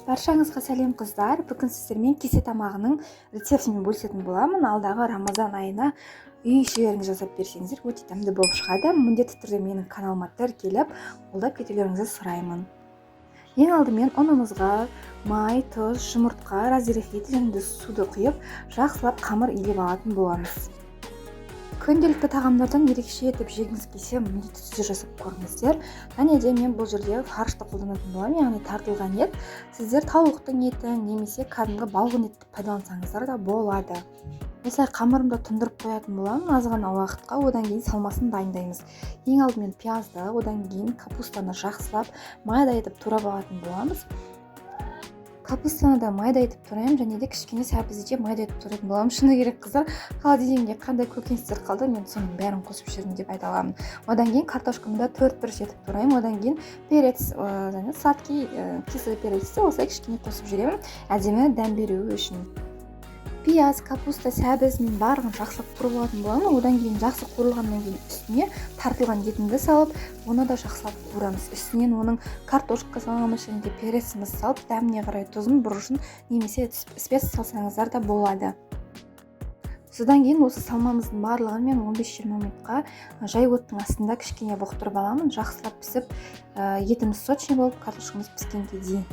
Баршаңызға сәлем қыздар. Бүгін сіздермен кесе тамағының рецептімен бөлісетін боламын. Алдағы Рамазан айына үй ішілеріңіз жасап берсеңіздер өте дәмді болып шығады. Міндетті түрде менің каналыма тіркеліп, қолдап кетулеріңізді сұраймын. Ең алдымен ұнымызға май, тұз, жұмыртқа, разрехит және суды құйып, жақсылап қамыр илеп алатын боламыз. Күнделікті тағамдардан ерекше етіп жегіңіз келсе, міндетті түрде жасап көріңіздер. Және де мен бұл жерде фаршты қолданатын боламын, яғни тартылған ет. Сіздер тауықтың етін немесе кәдімгі балғын етті пайдалансаңыздар да болады. Осылай қамырымды тұндырып қоятын боламын аз ғана уақытқа, одан кейін салмасын дайындаймыз. Ең алдымен пиязды, одан кейін капустаны жақсылап майда етіп турап алатын боламыз. Капустаны да майда етіп тураймын, және де кішкене сәбізді майда етіп турайтын боламын. Шыны керек қыздар, холодильникке қандай көкөністер қалды, мен соның бәрін қосып жібердім деп айта аламын. Одан кейін картошканы да 4-1 етіп тураймын. Одан кейін перец, сладкий, кислый перецті осылай кішкене қосып жіберемін, әдемі дәм беруі үшін. Пияз, капуста, сәбіз мен барлығын жақсылап қуырып алатын боламын. Одан кейін жақсы қуырылғаннан кейін үстіне тартылған етімді салып, оны да жақсылап қуырамыз. Үстінен оның картошка саламыз және де перецімізді салып, дәміне қарай тұзын, бұрышын немесе спец салсаңыздар да болады. Содан кейін осы салмамыздың барлығын мен 15-20 минутқа жай оттың астында кішкене бұқтырып аламын. Жақсылап пісіп, етіміз сочный болып, картошкамыз піскенге дейін.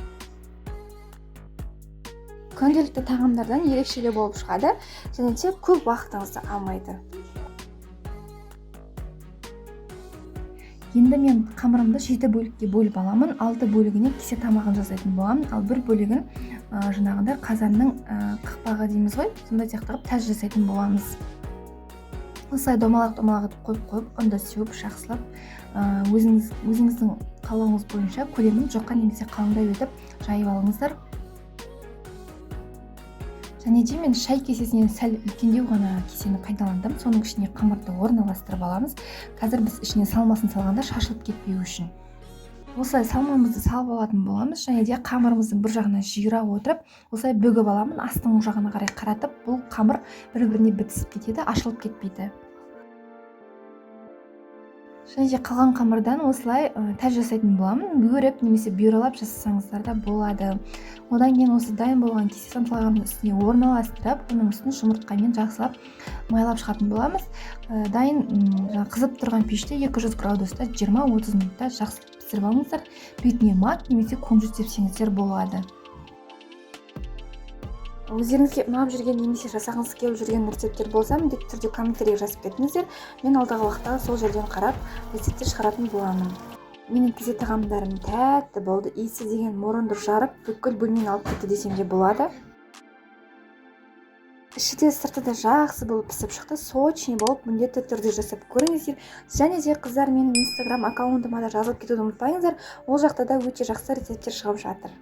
Күнделікті тағамдардан ерекшелеу болып шығады, және де көп уақытыңызды алмайды. Енді мен қамырымды 7 бөлікке бөліп аламын. 6 бөлігіне кесе тамағын жасайтын боламын, ал бір бөлігін жаңағындай қазанның қақпағы дейміз ғой, сондай сияқтырып тәж жасайтын боламыз. Осылай домалақ қойып, ұнды сеуіп, жақсылап, өзіңіздің қалауыңыз бойынша көлемін жоққа немесе қалыңдай етіп жайып алыңыздар. Және де мен шай кесесінен сәл үлкендеу ғана кесені пайдаландым. Соның ішіне қамырды орналастырып аламыз. Қазір біз ішіне салмасын салғанда шашылып кетпеу үшін. Осылай салмамызды салып алатын боламыз, және де қамырымыздың бір жағына жиыра отырып, осылай бөгіп аламын. Астың жағына қарай қаратып, бұл қамыр бір-біріне бітісіп кетеді, ашылып кетпейді. Және де қалған қамырдан осылай тәж жасайтын боламын. Бүйреп немесе бүйралап жасасаңыздар да болады. Одан кейін осы дайын болған кесе самсалғанның үстіне орналастырып, оның үстін жұмыртқамен жақсылап майлап шығатын боламыз. Дайын қызып тұрған пеште 200 градуста 20-30 минутта жақсылап пісіріп алыңыздар. Бетіне мак немесе кунжут сепсеңіздер болады. Өздеріңізге ұнап жүрген немесе жасағыңыз келіп жүрген рецепттер болса, міндетті түрде комментарийге жазып кетіңіздер. Мен алдағы уақытта сол жерден қарап рецепттер шығаратын боламын. Менің кесе тағамдарым тәтті болды, иісі деген мұрынды жарып, бүкіл бөлмені алып кетті десем де болады. Іші де сырты да жақсы болып пісіп шықты, сочный болып, міндетті түрде жасап көріңіздер. Және де қыздар, менің инстаграм аккаунтыма да жазылып кетуді ұмытпаңыздар. Ол жақта да өте жақсы рецепттер шығып жатыр.